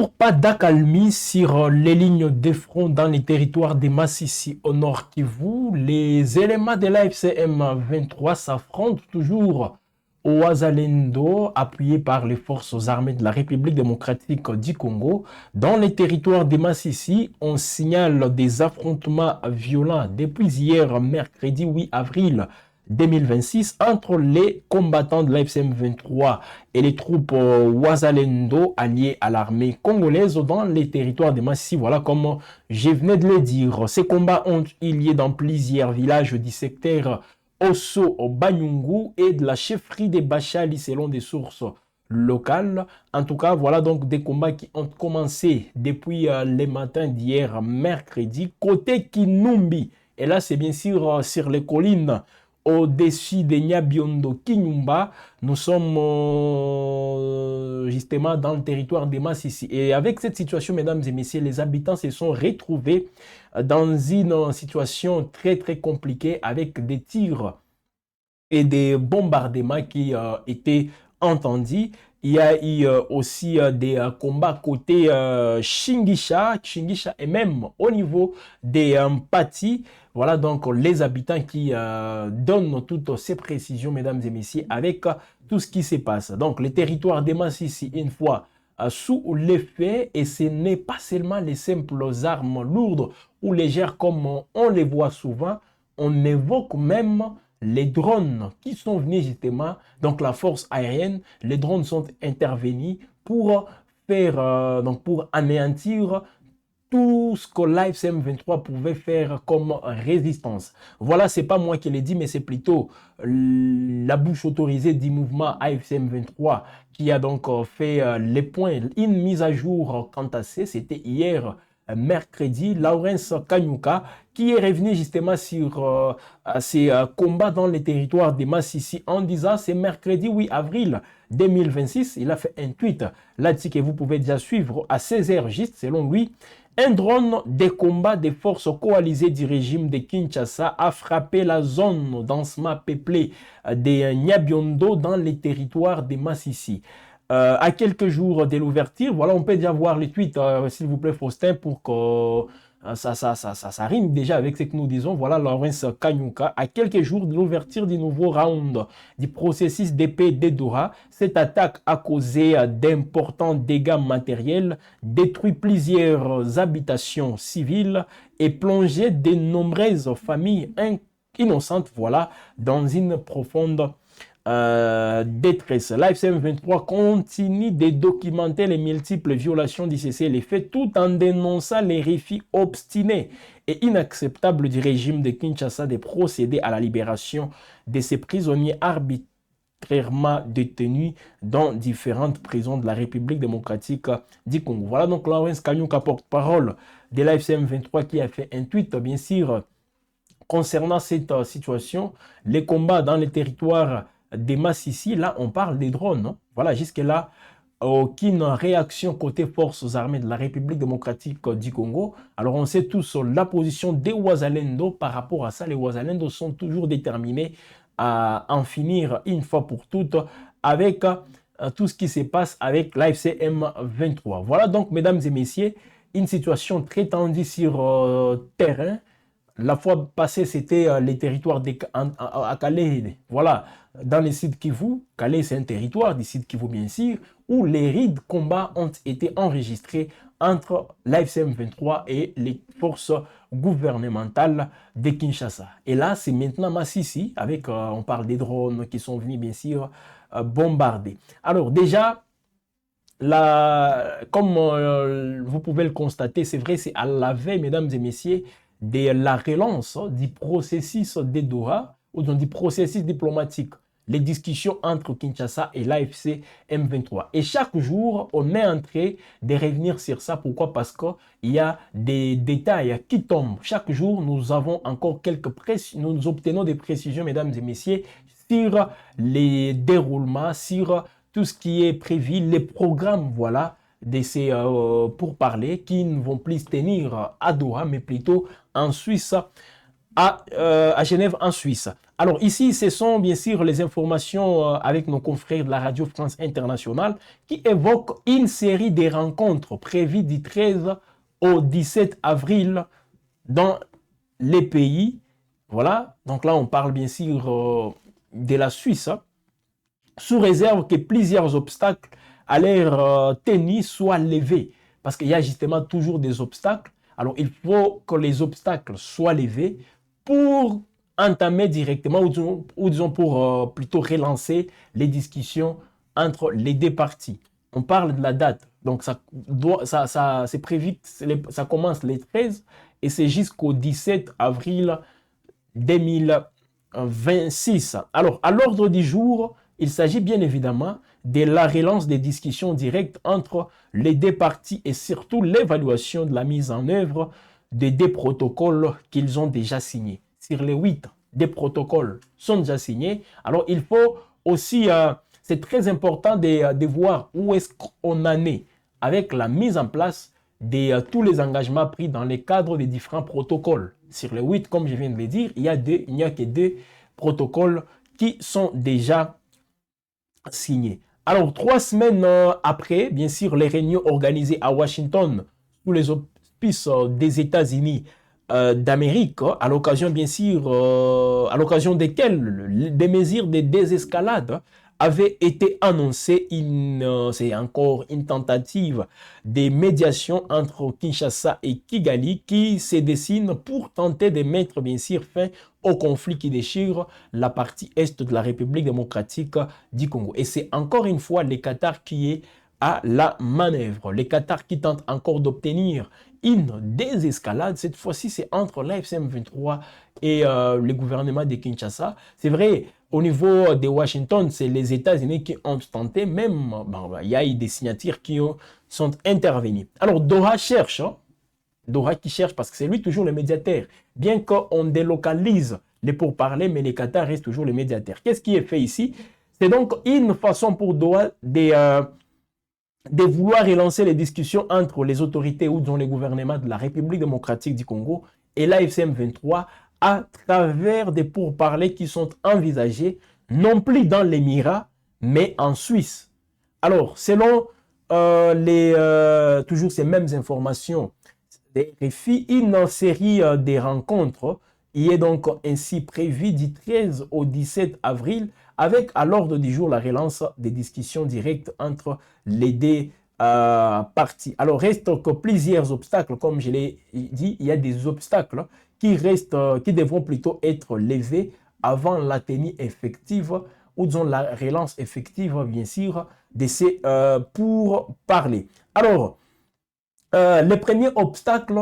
Toujours pas d'accalmie sur les lignes de front dans les territoires de Massissi au nord Kivu. Les éléments de l'AFC M23 s'affrontent toujours au Ouazalendo, appuyés par les forces armées de la République démocratique du Congo. Dans les territoires de Massissi, on signale des affrontements violents depuis hier, mercredi 8 avril 2026, entre les combattants de l'AFCM 23 et les troupes Ouazalendo alliées à l'armée congolaise dans les territoires de Massissi. Voilà comme je venais de le dire. Ces combats ont eu lieu dans plusieurs villages du secteur Osso Banyungu et de la chefferie des Bachali selon des sources locales. En tout cas, voilà donc des combats qui ont commencé depuis les matins d'hier mercredi côté Kinumbi. Et là, c'est bien sûr sur les collines au-dessus de Nyabiondo Kinyumba. Nous sommes justement dans le territoire de Massissi. Et avec cette situation, mesdames et messieurs, les habitants se sont retrouvés dans une situation très très compliquée avec des tirs et des bombardements qui étaient entendus. Il y a eu aussi des combats côté Chingisha et même au niveau des Pati. Voilà donc les habitants qui donnent toutes ces précisions, mesdames et messieurs, avec tout ce qui se passe. Donc, le territoire de Massissi, une fois sous l'effet, et ce n'est pas seulement les simples armes lourdes ou légères comme on les voit souvent, on évoque même les drones qui sont venus justement, donc la force aérienne, les drones sont intervenus pour faire, donc pour anéantir tout ce que l'AFCM 23 pouvait faire comme résistance. Voilà, c'est pas moi qui l'ai dit, mais c'est plutôt la bouche autorisée du mouvement AFCM 23 qui a donc fait les points, une mise à jour quant à ça. C'était hier mercredi, Lawrence Kanyuka, qui est revenu justement sur ces combats dans les territoires de Massissi en disant c'est mercredi 8 avril 2026. Il a fait un tweet là-dessus que vous pouvez déjà suivre à 16h juste selon lui. Un drone des combats des forces coalisées du régime de Kinshasa a frappé la zone densément peuplée de Nyabiondo dans les territoires de Massissi. À quelques jours de l'ouverture, voilà, on peut déjà voir les tweets, s'il vous plaît, Faustin, pour que ça rime déjà avec ce que nous disons. Voilà, Lawrence Kanyuka, à quelques jours de l'ouverture du nouveau round du processus de paix de Doha, cette attaque a causé d'importants dégâts matériels, détruit plusieurs habitations civiles et plongé de nombreuses familles innocentes, voilà, dans une profonde détresse. L'AFCM 23 continue de documenter les multiples violations du cessez-le-feu tout en dénonçant les refus obstinés et inacceptables du régime de Kinshasa de procéder à la libération de ces prisonniers arbitrairement détenus dans différentes prisons de la République démocratique du Congo. Voilà donc Lawrence Kanyuka, porte-parole de l'AFCM 23, qui a fait un tweet, bien sûr, concernant cette situation, les combats dans les territoires des Massissi. Là, on parle des drones. Hein. Voilà, jusque-là, aucune réaction côté forces armées de la République démocratique du Congo. Alors, on sait tous la position des Ouazalendo par rapport à ça. Les Ouazalendo sont toujours déterminés à en finir une fois pour toutes avec tout ce qui se passe avec l'AFC M23. Voilà donc, mesdames et messieurs, une situation très tendue sur terrain. La fois passée, c'était les territoires à Calais. Voilà, dans les sites Kivu, Calais, c'est un territoire du site Kivu, bien sûr, où les rides combats ont été enregistrés entre l'AFCM 23 et les forces gouvernementales de Kinshasa. Et là, c'est maintenant Massissi, avec, on parle des drones qui sont venus, bien sûr, bombarder. Alors, déjà, comme vous pouvez le constater, c'est vrai, c'est à la veille, mesdames et messieurs, de la relance du processus de Doha, ou du processus diplomatique, les discussions entre Kinshasa et l'AFC M23. Et chaque jour, on est en train de revenir sur ça. Pourquoi? Parce qu'il y a des détails qui tombent. Chaque jour, nous avons encore nous obtenons des précisions, mesdames et messieurs, sur les déroulements, sur tout ce qui est prévu, les programmes, voilà, de ces pourparlers qui ne vont plus se tenir à Doha, mais plutôt en Suisse, à Genève, en Suisse. Alors ici, ce sont bien sûr les informations avec nos confrères de la Radio France Internationale qui évoquent une série de rencontres prévues du 13 au 17 avril dans les pays. Voilà, donc là on parle bien sûr de la Suisse, hein, sous réserve que plusieurs obstacles à leur tenue soient levés. Parce qu'il y a justement toujours des obstacles. Alors il faut que les obstacles soient levés pour entamer directement, ou disons pour plutôt relancer les discussions entre les deux parties. On parle de la date. Donc c'est prévu, ça commence le 13 et c'est jusqu'au 17 avril 2026. Alors, à l'ordre du jour, il s'agit bien évidemment de la relance des discussions directes entre les deux parties et surtout l'évaluation de la mise en œuvre des deux protocoles qu'ils ont déjà signés. Sur les 8, des protocoles sont déjà signés. Alors, il faut aussi, c'est très important de voir où est-ce qu'on en est avec la mise en place de tous les engagements pris dans le cadre des différents protocoles. Sur les 8, comme je viens de le dire, il n'y a que 2 protocoles qui sont déjà signés. Alors, 3 semaines après, bien sûr, les réunions organisées à Washington sous les auspices des États-Unis d'Amérique, à l'occasion, bien sûr, à l'occasion desquelles des mesures de désescalade avaient été annoncées. C'est encore une tentative de médiation entre Kinshasa et Kigali qui se dessine pour tenter de mettre, bien sûr, fin au conflit qui déchire la partie est de la République démocratique du Congo. Et c'est encore une fois le Qatar qui est à la manœuvre. Le Qatar qui tente encore d'obtenir une désescalade. Cette fois-ci, c'est entre l'AFC M23 et le gouvernement de Kinshasa. C'est vrai, au niveau de Washington, c'est les États-Unis qui ont tenté, même, il y a eu des signatures qui sont intervenues. Alors, Doha cherche, hein, Doha qui cherche parce que c'est lui toujours le médiateur. Bien qu'on délocalise les pourparlers, mais les Qatar restent toujours le médiateur. Qu'est-ce qui est fait ici? C'est donc une façon pour Doha de vouloir relancer les discussions entre les autorités ou dont les gouvernements de la République démocratique du Congo et l'AFC M23 à travers des pourparlers qui sont envisagés non plus dans l'Émirat, mais en Suisse. Alors, selon toujours ces mêmes informations, une série de rencontres y est donc ainsi prévue du 13 au 17 avril avec à l'ordre du jour la relance des discussions directes entre les deux parties. Alors reste que plusieurs obstacles, comme je l'ai dit, il y a des obstacles qui devront plutôt être levés avant la tenue effective ou disons la relance effective bien sûr de ces pour parler. Alors, le premier obstacle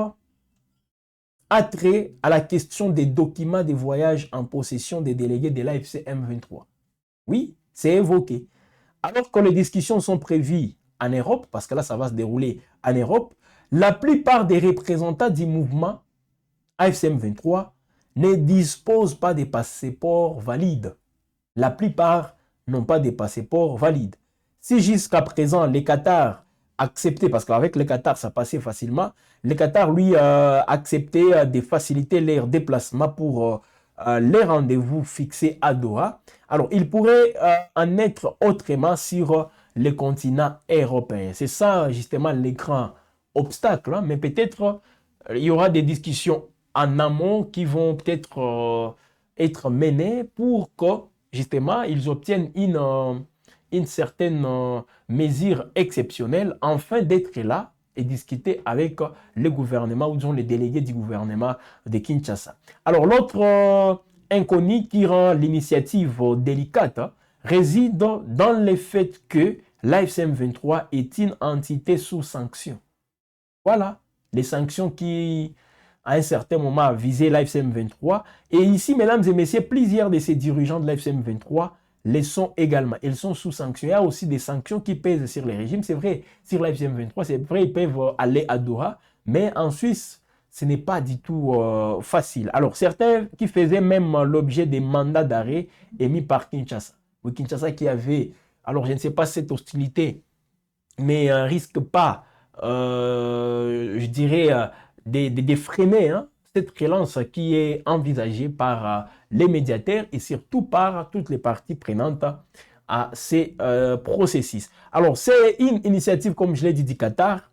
a trait à la question des documents de voyage en possession des délégués de l'AFC M23. Oui, c'est évoqué. Alors que les discussions sont prévues en Europe, parce que là, ça va se dérouler en Europe, la plupart des représentants du mouvement AFC M23 ne disposent pas de passeports valides. La plupart n'ont pas de passeports valides. Si jusqu'à présent, les Qatar acceptaient, parce qu'avec les Qatar, ça passait facilement, les Qatar, lui, acceptaient de faciliter leur déplacement pour les rendez-vous fixés à Doha. Alors, il pourrait en être autrement sur le continent européen. C'est ça, justement, les grands obstacles. Hein, mais peut-être, il y aura des discussions en amont qui vont peut-être être menées pour que, justement, ils obtiennent une certaine mesure exceptionnelle afin d'être là et discuter avec le gouvernement ou disons les délégués du gouvernement de Kinshasa. Alors l'autre inconnu qui rend l'initiative délicate réside dans le fait que l'AFC M23 est une entité sous sanction. Voilà, les sanctions qui à un certain moment visaient l'AFC M23. Et ici, mesdames et messieurs, plusieurs de ces dirigeants de l'AFC M23 les sont également. Ils sont sous sanction. Il y a aussi des sanctions qui pèsent sur les régimes. C'est vrai, sur l'AFC M23, c'est vrai, ils peuvent aller à Doha. Mais en Suisse, ce n'est pas du tout facile. Alors, certains qui faisaient même l'objet des mandats d'arrêt émis par Kinshasa. Oui, Kinshasa qui avait, alors je ne sais pas cette hostilité, mais risque pas, je dirais, de freiner hein, cette relance qui est envisagée par les médiateurs et surtout par toutes les parties prenantes à ces processus. Alors, c'est une initiative, comme je l'ai dit, du Qatar.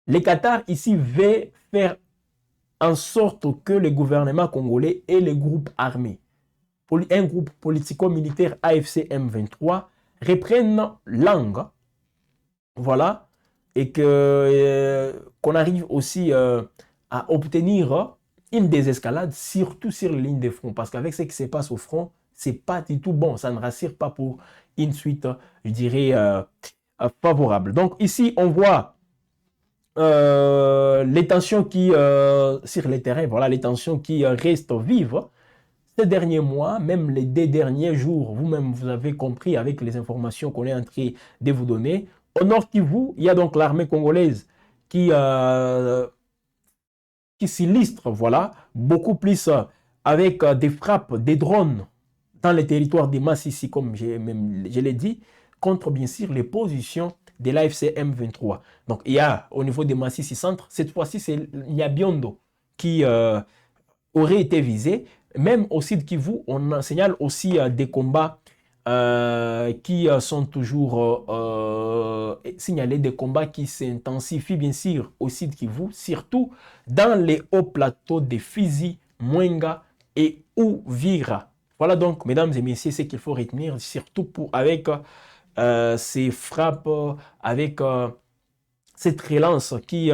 Le Qatar ici veut faire en sorte que le gouvernement congolais et les groupes armés, un groupe politico-militaire AFC M23, reprennent langue, voilà, et que qu'on arrive aussi à obtenir une désescalade, surtout sur les lignes de front, parce qu'avec ce qui se passe au front, c'est pas du tout bon, ça ne rassure pas pour une suite, je dirais, favorable. Donc ici, on voit les tensions qui, sur les terrains, voilà, les tensions qui restent vives. Ces derniers mois, même les 2 derniers jours, vous-même, vous avez compris avec les informations qu'on est en train de vous donner. Au Nord Kivu, il y a donc l'armée congolaise qui s'illustre, voilà, beaucoup plus avec des frappes, des drones dans les territoires de Massissi, comme je l'ai dit, contre bien sûr les positions de l'AFC M23. Donc il y a au niveau de Massissi Centre, cette fois-ci c'est Nyabiondo qui aurait été visé. Même au sud Kivu, on signale aussi des combats qui sont toujours signalés, des combats qui s'intensifient bien sûr au sud Kivu, surtout dans les hauts plateaux de Fizi, Mwenga et Uvira. Voilà donc, mesdames et messieurs, ce qu'il faut retenir, surtout avec ces frappes, avec cette relance qui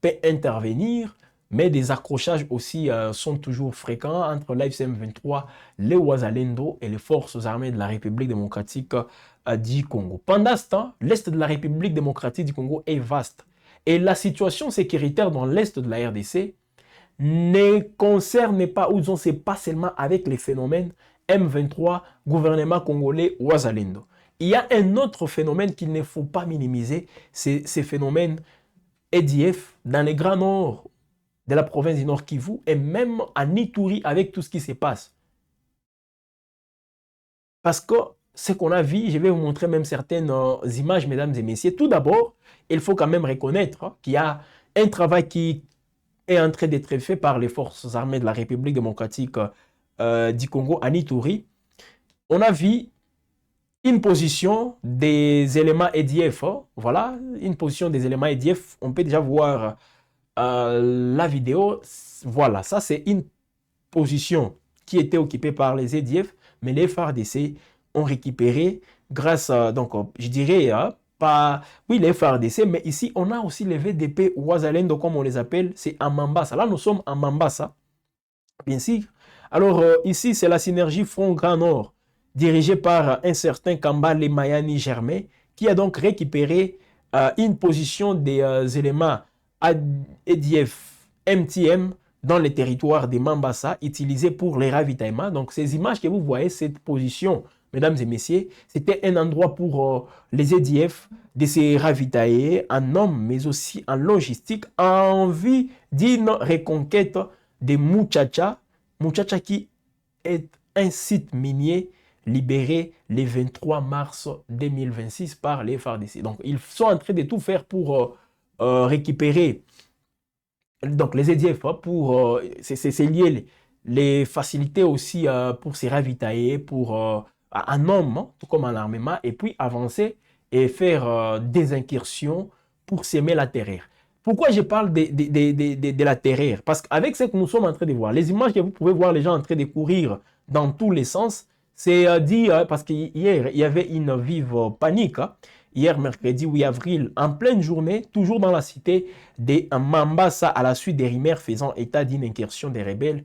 peut intervenir. Mais des accrochages aussi sont toujours fréquents entre l'AFC M23, les Wazalendo et les forces armées de la République démocratique du Congo. Pendant ce temps, l'Est de la République démocratique du Congo est vaste. Et la situation sécuritaire dans l'Est de la RDC ne concerne pas, ou disons, c'est pas seulement avec les phénomènes M23, gouvernement congolais, Wazalendo. Il y a un autre phénomène qu'il ne faut pas minimiser, c'est ces phénomènes EDF dans les Grands Nord de la province du Nord Kivu et même à Ituri avec tout ce qui se passe. Parce que ce qu'on a vu, je vais vous montrer même certaines images, mesdames et messieurs. Tout d'abord, il faut quand même reconnaître qu'il y a un travail qui est en train d'être fait par les forces armées de la République démocratique du Congo à Ituri. On a vu une position des éléments EDF. Voilà, une position des éléments EDF. On peut déjà voir la vidéo. Voilà, ça c'est une position qui était occupée par les EDF, mais les FARDC ont récupéré grâce à, donc je dirais, pas, oui, les FARDC, mais ici on a aussi les VDP Wazalendo, comme on les appelle, c'est à Mambasa. Là nous sommes à Mambasa, bien sûr. Alors ici c'est la synergie Front Grand Nord, dirigée par un certain Kambale Mayani Germain, qui a donc récupéré une position des éléments EDF MTM dans les territoires de Mambasa, utilisés pour les ravitaillements. Donc ces images que vous voyez, cette position, mesdames et messieurs, c'était un endroit pour les EDF de se ravitailler en hommes, mais aussi en logistique, en vue d'une reconquête de Muchacha. Muchacha qui est un site minier libéré le 23 mars 2026 par les FARDC. Donc ils sont en train de tout faire pour récupérer donc les EDF pour c'est lié les facilités aussi pour se ravitailler pour en homme, hein, tout comme en armement, et puis avancer et faire des incursions pour s'aimer la terreur. Pourquoi je parle de la terreur? Parce qu'avec ce que nous sommes en train de voir, les images que vous pouvez voir les gens en train de courir dans tous les sens, c'est dit parce qu'hier il y avait une vive panique. Hein. Hier, mercredi 8 avril, en pleine journée, toujours dans la cité de Mambasa, à la suite des rumeurs faisant état d'une incursion des rebelles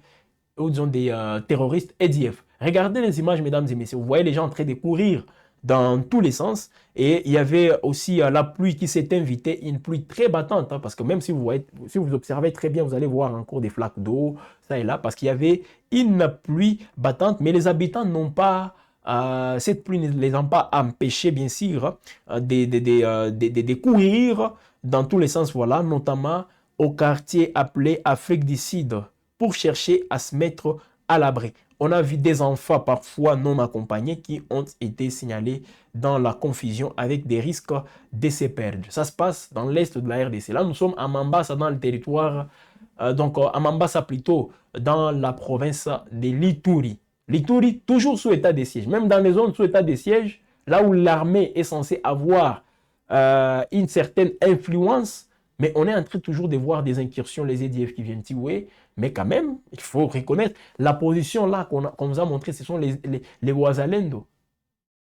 ou disons des terroristes EDF. Regardez les images, mesdames et messieurs. Vous voyez les gens en train de courir dans tous les sens. Et il y avait aussi la pluie qui s'est invitée, une pluie très battante, hein, parce que même si vous voyez, si vous observez très bien, vous allez voir encore des flaques d'eau, ça et là, parce qu'il y avait une pluie battante, mais les habitants n'ont pas cette pluie ne les a pas empêchés, bien sûr, de courir dans tous les sens, voilà, notamment au quartier appelé Afrique du Sud, pour chercher à se mettre à l'abri. On a vu des enfants parfois non accompagnés qui ont été signalés dans la confusion avec des risques de se perdre. Ça se passe dans l'est de la RDC. Là, nous sommes à Mambasa, dans le territoire à Mambasa plutôt, dans la province de l'Ituri. L'Ituri, toujours sous état de siège. Même dans les zones sous état de siège, là où l'armée est censée avoir une certaine influence, mais on est en train toujours de voir des incursions, les EDF qui viennent tuer. Mais quand même, il faut reconnaître la position là qu'on nous a montré, ce sont les Ouazalendo.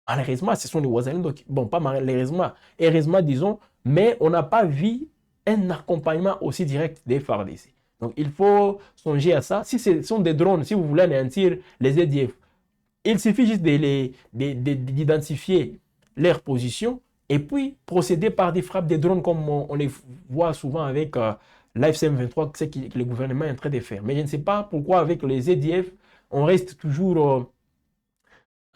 Malheureusement, ce sont les Ouazalendo qui, bon, pas malheureusement, heureusement disons, mais on n'a pas vu un accompagnement aussi direct des FARDC. Donc il faut songer à ça. Si ce sont des drones, si vous voulez anéantir les EDF, il suffit juste d'identifier leur position et puis procéder par des frappes des drones comme on les voit souvent avec l'AFCM 23, ce que le gouvernement est en train de faire. Mais je ne sais pas pourquoi avec les EDF, on reste toujours...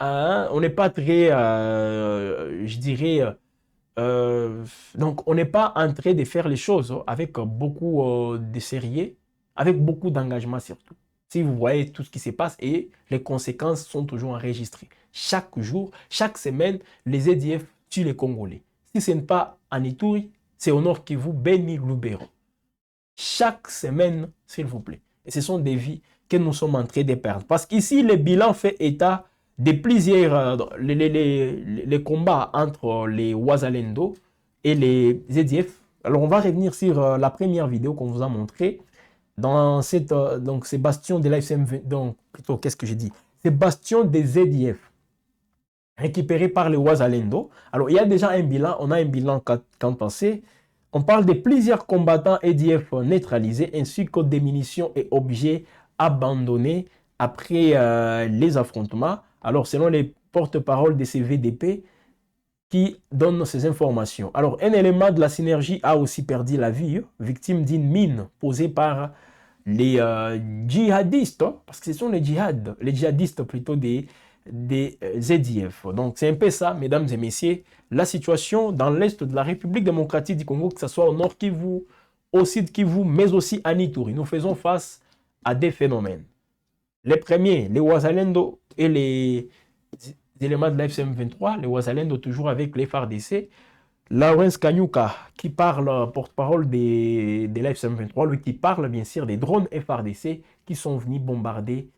on n'est pas très, je dirais... donc on n'est pas en train de faire les choses avec beaucoup de sérieux, avec beaucoup d'engagement surtout. Si vous voyez tout ce qui se passe et les conséquences sont toujours enregistrées. Chaque jour, chaque semaine, les EDF tuent les Congolais. Si ce n'est pas en Ituri, c'est au Nord Kivu, Beni, Lubero. Chaque semaine, s'il vous plaît. Et ce sont des vies que nous sommes en train de perdre. Parce qu'ici, le bilan fait état de plusieurs les combats entre les Ouazalendo et les EDF. Alors, on va revenir sur la première vidéo qu'on vous a montrée. Dans cette, donc, ces bastions de l'AFCM, donc, plutôt, qu'est-ce que j'ai dit? Ces bastions des EDF récupérés par les Ouazalendo. Alors, il y a déjà un bilan. On a un bilan quand passé. On parle de plusieurs combattants EDF neutralisés ainsi que des munitions et objets abandonnés après les affrontements. Alors, selon les porte-paroles de ces VDP qui donnent ces informations. Alors, un élément de la synergie a aussi perdu la vie, victime d'une mine posée par les djihadistes, parce que ce sont les djihadistes plutôt des ZDF. Donc, c'est un peu ça, mesdames et messieurs, la situation dans l'est de la République démocratique du Congo, que ce soit au nord Kivu, au sud Kivu, mais aussi à Ituri. Nous faisons face à des phénomènes. Les premiers, les Ouazalendo et les éléments de la FCM 23, les Ouazalendo toujours avec les FARDC. Lawrence Kanyuka, qui parle porte-parole de la FCM 23, lui qui parle bien sûr des drones FARDC qui sont venus bombarder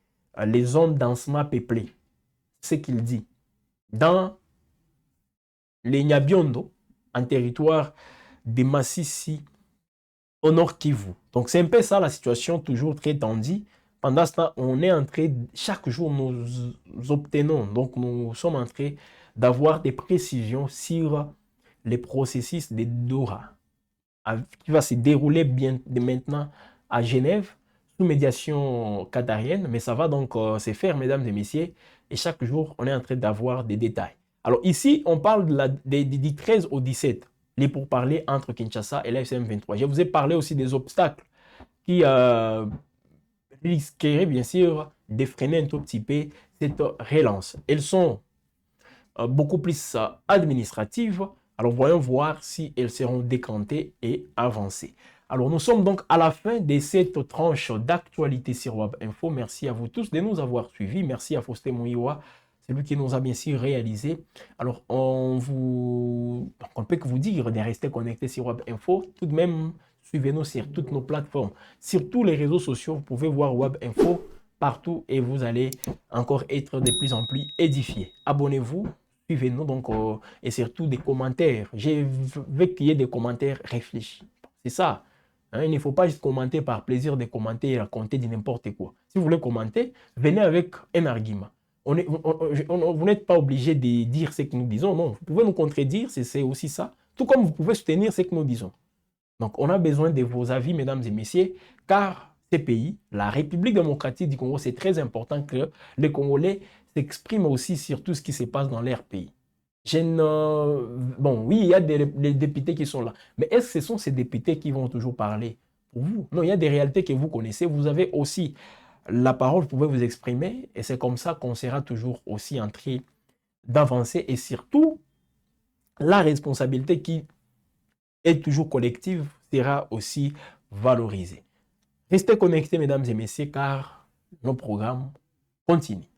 les zones densément peuplées. Ce qu'il dit. Dans les Nyabiondo, en territoire de Massissi, au nord Kivu. Donc c'est un peu ça la situation, toujours très tendue. Pendant ce temps, on est en train, chaque jour, nous obtenons, donc nous sommes en train d'avoir des précisions sur les processus de Doha, qui va se dérouler bien maintenant à Genève, sous médiation qatarienne, mais ça va donc se faire, mesdames et messieurs, et chaque jour, on est en train d'avoir des détails. Alors ici, on parle du 13 au 17, les pourparlers entre Kinshasa et la FCM 23. Je vous ai parlé aussi des obstacles qui risqueraient bien sûr de freiner un tout petit peu cette relance. Elles sont beaucoup plus administratives. Alors voyons voir si elles seront décantées et avancées. Alors nous sommes donc à la fin de cette tranche d'actualité sur Web Info. Merci à vous tous de nous avoir suivis. Merci à Faustin Mouiwa, c'est lui qui nous a bien sûr réalisé. Alors on ne peut que vous dire de rester connecté sur Web Info. Tout de même, suivez-nous sur toutes nos plateformes. Sur tous les réseaux sociaux, vous pouvez voir Web Info partout et vous allez encore être de plus en plus édifiés. Abonnez-vous. Suivez-nous donc et surtout des commentaires. Je veux qu'il y ait des commentaires réfléchis. C'est ça. Hein, il ne faut pas juste commenter par plaisir de commenter et raconter de n'importe quoi. Si vous voulez commenter, venez avec un argument. Vous n'êtes pas obligé de dire ce que nous disons. Non, vous pouvez nous contredire, c'est aussi ça. Tout comme vous pouvez soutenir ce que nous disons. Donc, on a besoin de vos avis, mesdames et messieurs, car ces pays, la République démocratique du Congo, c'est très important que les Congolais s'expriment aussi sur tout ce qui se passe dans leur pays. Bon, oui, il y a des députés qui sont là, mais est-ce que ce sont ces députés qui vont toujours parler pour vous? Non, il y a des réalités que vous connaissez. Vous avez aussi la parole, vous pouvez vous exprimer, et c'est comme ça qu'on sera toujours aussi en train d'avancer, et surtout, la responsabilité qui est toujours collective sera aussi valorisée. Restez connectés, mesdames et messieurs, car nos programmes continuent.